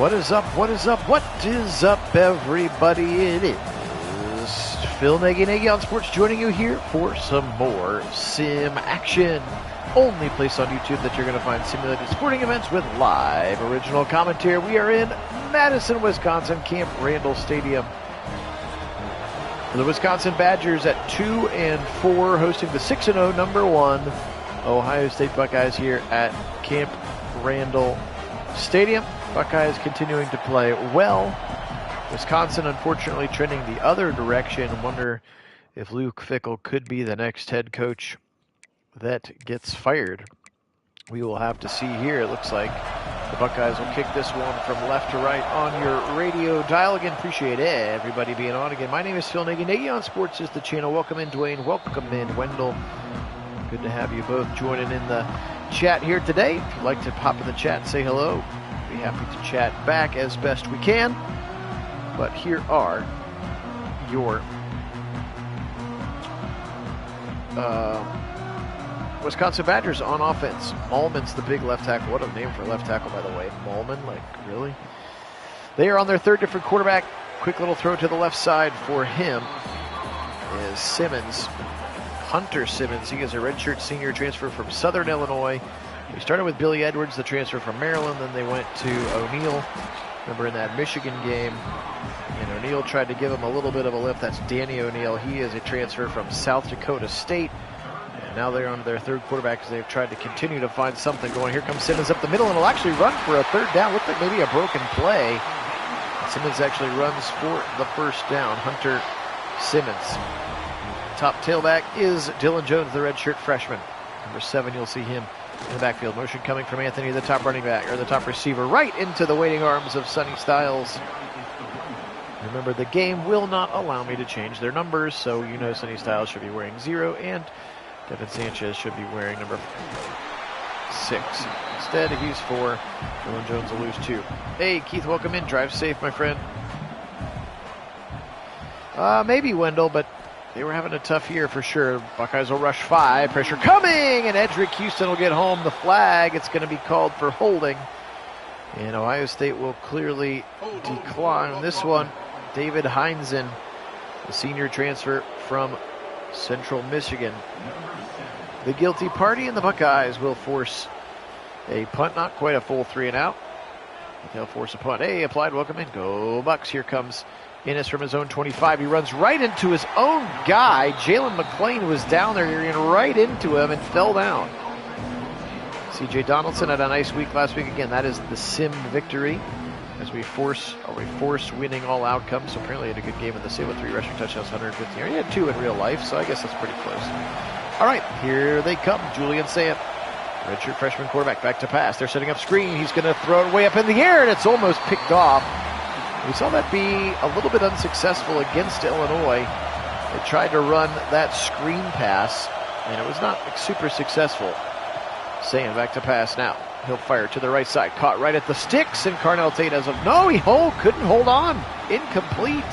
What is up? What is up? What is up, everybody? It is Phil Nagy on Sports joining you here for some more sim action. Only place on YouTube that you're going to find simulated sporting events with live original commentary. We are in Madison, Wisconsin, Camp Randall Stadium. The Wisconsin Badgers at 2-4, hosting the 6-0 #1 Ohio State Buckeyes here at Camp Randall Stadium. Buckeyes continuing to play well. Wisconsin, unfortunately, trending the other direction. Wonder if Luke Fickell could be the next head coach that gets fired. We will have to see here. It looks like the Buckeyes will kick this one from left to right on your radio dial. Again, appreciate everybody being on. Again, my name is Phil Nagy. Nagy on Sports is the channel. Welcome in, Dwayne. Welcome in, Wendell. Good to have you both joining in the chat here today. If you'd like to pop in the chat and say hello, be happy to chat back as best we can. But here are your Wisconsin Badgers on offense. Malman's the big left tackle. What a name for a left tackle, by the way. Malman, like, really? They are on their third different quarterback. Quick little throw to the left side for him is Simmons. Hunter Simmons. He is a redshirt senior transfer from Southern Illinois. We started with Billy Edwards, the transfer from Maryland. Then they went to O'Neal. Remember in that Michigan game, and O'Neal tried to give him a little bit of a lift. That's Danny O'Neal. He is a transfer from South Dakota State. And now they're on their third quarterback because they've tried to continue to find something going. Here comes Simmons up the middle, and he'll actually run for a third down. Looked like maybe a broken play. Simmons actually runs for the first down. Hunter Simmons. Top tailback is Dylan Jones, the redshirt freshman. Number 7, you'll see him in the backfield. Motion coming from Anthony, the top running back, or the top receiver, right into the waiting arms of Sonny Styles. Remember, the game will not allow me to change their numbers, so you know Sonny Styles should be wearing 0, and Devin Sanchez should be wearing number 6. Instead, he's 4. Dylan Jones will lose 2. Hey, Keith, welcome in. Drive safe, my friend. Maybe Wendell, but they were having a tough year for sure. Buckeyes will rush 5. Pressure coming, and Edric Houston will get home. The flag, it's going to be called for holding. And Ohio State will clearly decline this one. David Heinzen, the senior transfer from Central Michigan. The guilty party, and the Buckeyes will force a punt, not quite a full 3 and out. But they'll force a punt. Hey, applied, welcome in. Go Bucks. Here comes Ennis from his own 25. He runs right into his own guy. Jalen McClain was down there. He ran right into him and fell down. CJ Donaldson had a nice week last week. Again, that is the sim victory as we force winning all outcomes. So apparently he had a good game in the sim with 3 rushing touchdowns, 150. He had 2 in real life, so I guess that's pretty close. All right, here they come. Julian Sant, redshirt freshman quarterback, back to pass. They're setting up screen. He's going to throw it way up in the air, and it's almost picked off. We saw that be a little bit unsuccessful against Illinois. They tried to run that screen pass, and it was not super successful. Sant back to pass now. He'll fire to the right side. Caught right at the sticks, and Carnell Tate has a... No, he couldn't hold on. Incomplete.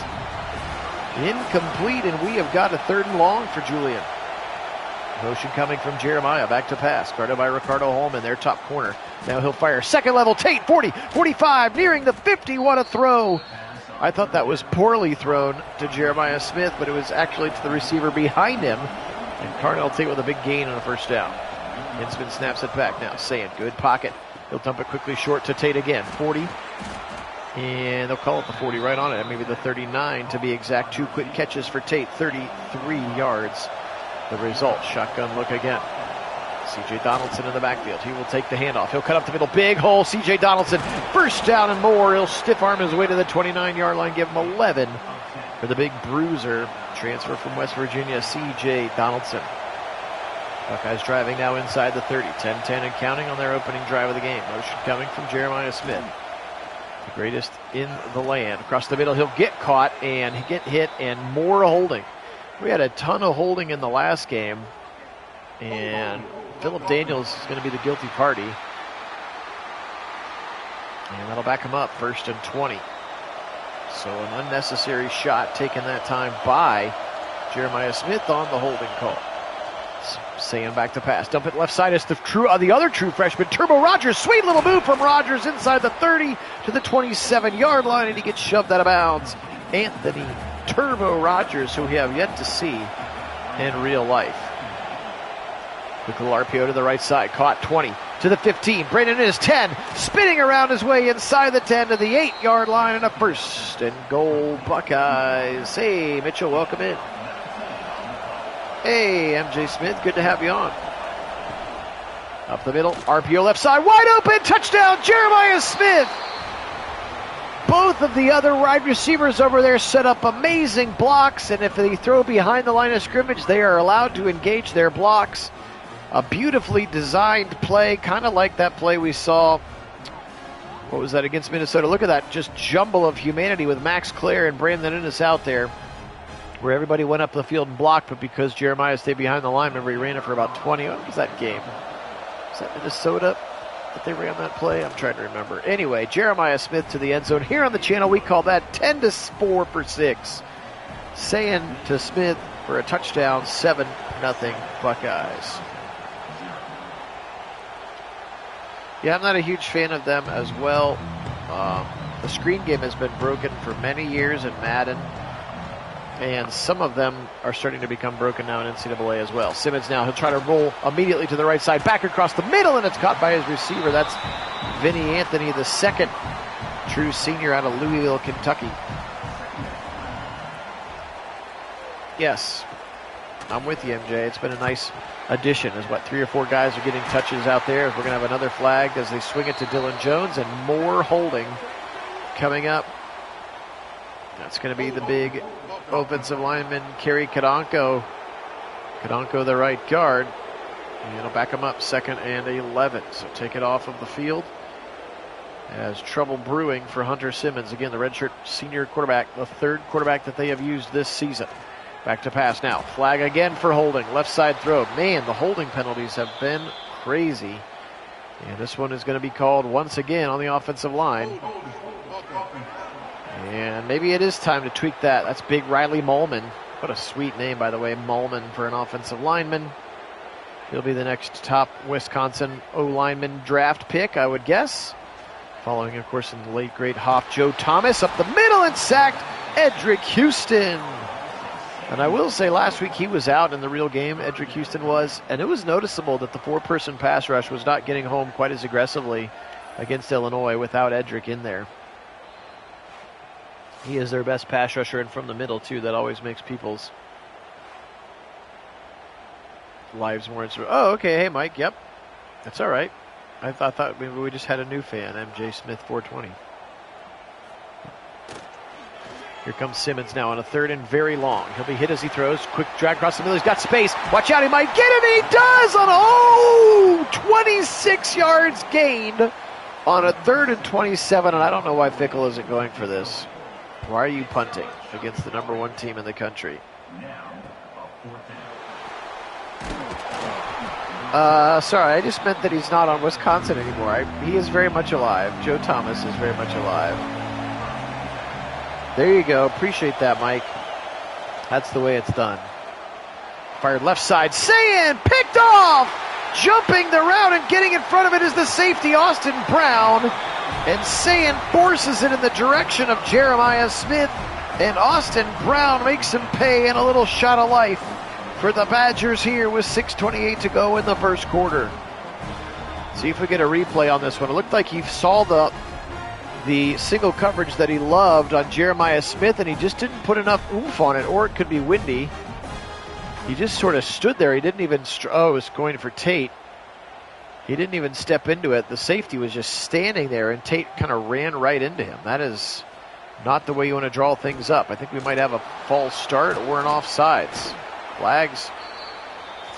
Incomplete, and we have got a 3rd and long for Julian. Motion coming from Jeremiah. Back to pass. Guarded by Ricardo Holman, their top corner. Now he'll fire. Second level. Tate, 40, 45, nearing the 50. What a throw. I thought that was poorly thrown to Jeremiah Smith, but it was actually to the receiver behind him. And Carnell Tate with a big gain on the first down. Hinsman snaps it back now. Sant, good pocket. He'll dump it quickly short to Tate again. 40. And they'll call it the 40 right on it. Maybe the 39 to be exact. 2 quick catches for Tate. 33 yards. The result, shotgun look again. C.J. Donaldson in the backfield. He will take the handoff. He'll cut up the middle. Big hole. C.J. Donaldson. First down and more. He'll stiff arm his way to the 29-yard line. Give him 11 for the big bruiser. Transfer from West Virginia, C.J. Donaldson. Buckeyes driving now inside the 30. 10-10 and counting on their opening drive of the game. Motion coming from Jeremiah Smith. The greatest in the land. Across the middle. He'll get caught and get hit, and more holding. We had a ton of holding in the last game, and Philip Daniels is going to be the guilty party. And that'll back him up, 1st and 20. So an unnecessary shot taken that time by Jeremiah Smith on the holding call. Sayin back to pass. Dump it left side. It's the other true freshman, Turbo Rogers. Sweet little move from Rogers inside the 30 to the 27-yard line, and he gets shoved out of bounds. Anthony Turbo Rogers, who we have yet to see in real life. Quick little RPO to the right side. Caught 20 to the 15. Brandon is 10. Spinning around his way inside the 10 to the 8-yard line, and a first and goal Buckeyes. Hey, Mitchell, welcome in. Hey, MJ Smith, good to have you on. Up the middle, RPO left side, wide open, touchdown, Jeremiah Smith. Both of the other wide receivers over there set up amazing blocks, and if they throw behind the line of scrimmage, they are allowed to engage their blocks. A beautifully designed play, kind of like that play we saw, what was that, against Minnesota? Look at that, just jumble of humanity with Max Clare and Brandon Innes out there, where everybody went up the field and blocked, but because Jeremiah stayed behind the line, remember he ran it for about 20. What was that game? Was that Minnesota that they ran that play? I'm trying to remember. Anyway, Jeremiah Smith to the end zone. Here on the channel, we call that 10-4 for 6. Sayin to Smith for a touchdown, 7-0 Buckeyes. Yeah, I'm not a huge fan of them as well. The screen game has been broken for many years in Madden, and some of them are starting to become broken now in NCAA as well. Simmons now, he'll try to roll immediately to the right side, back across the middle, and it's caught by his receiver. That's Vinny Anthony, the second true senior out of Louisville, Kentucky. Yes, I'm with you, MJ. It's been a nice addition, as 3 or 4 guys are getting touches out there. We're going to have another flag as they swing it to Dylan Jones, and more holding coming up. That's going to be the big offensive lineman, Kerry Kadonko. Kadonko, the right guard. And it'll back him up, 2nd and 11. So take it off of the field. As trouble brewing for Hunter Simmons. Again, the redshirt senior quarterback, the 3rd quarterback that they have used this season. Back to pass now. Flag again for holding. Left side throw. Man, the holding penalties have been crazy. And this one is going to be called once again on the offensive line. And maybe it is time to tweak that. That's big Riley Mullman. What a sweet name, by the way, Mullman, for an offensive lineman. He'll be the next top Wisconsin O-lineman draft pick, I would guess. Following, of course, in the late, great Hoff, Joe Thomas up the middle and sacked Edric Houston. And I will say last week he was out in the real game, Edric Houston was, and it was noticeable that the 4-person pass rush was not getting home quite as aggressively against Illinois without Edric in there. He is their best pass rusher, and from the middle, too. That always makes people's lives more interesting. Oh, okay. Hey, Mike. Yep. That's all right. I thought maybe we just had a new fan, MJ Smith 420. Here comes Simmons now on a 3rd and very long. He'll be hit as he throws. Quick drag across the middle. He's got space. Watch out. He might get it. And he does on 26 yards gained on a 3rd and 27. And I don't know why Fickle isn't going for this. Why are you punting against the #1 team in the country? Sorry, I just meant that he's not on Wisconsin anymore. He is very much alive. Joe Thomas is very much alive. There you go. Appreciate that, Mike. That's the way it's done. Fired left side. Sayin picked off! Jumping the route and getting in front of it is the safety, Austin Brown. And Sayin forces it in the direction of Jeremiah Smith. And Austin Brown makes him pay in a little shot of life for the Badgers here with 6:28 to go in the first quarter. See if we get a replay on this one. It looked like he saw the single coverage that he loved on Jeremiah Smith, and he just didn't put enough oomph on it, or it could be windy. He just sort of stood there. He didn't even, it was going for Tate. He didn't even step into it. The safety was just standing there, and Tate kind of ran right into him. That is not the way you want to draw things up. I think we might have a false start or an offsides. Flags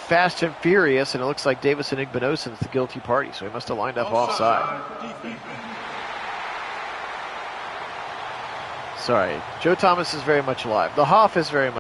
fast and furious, and it looks like Davison Igbinosun's the guilty party, so he must have lined up offside. Sorry, Joe Thomas is very much alive. The Hoff is very much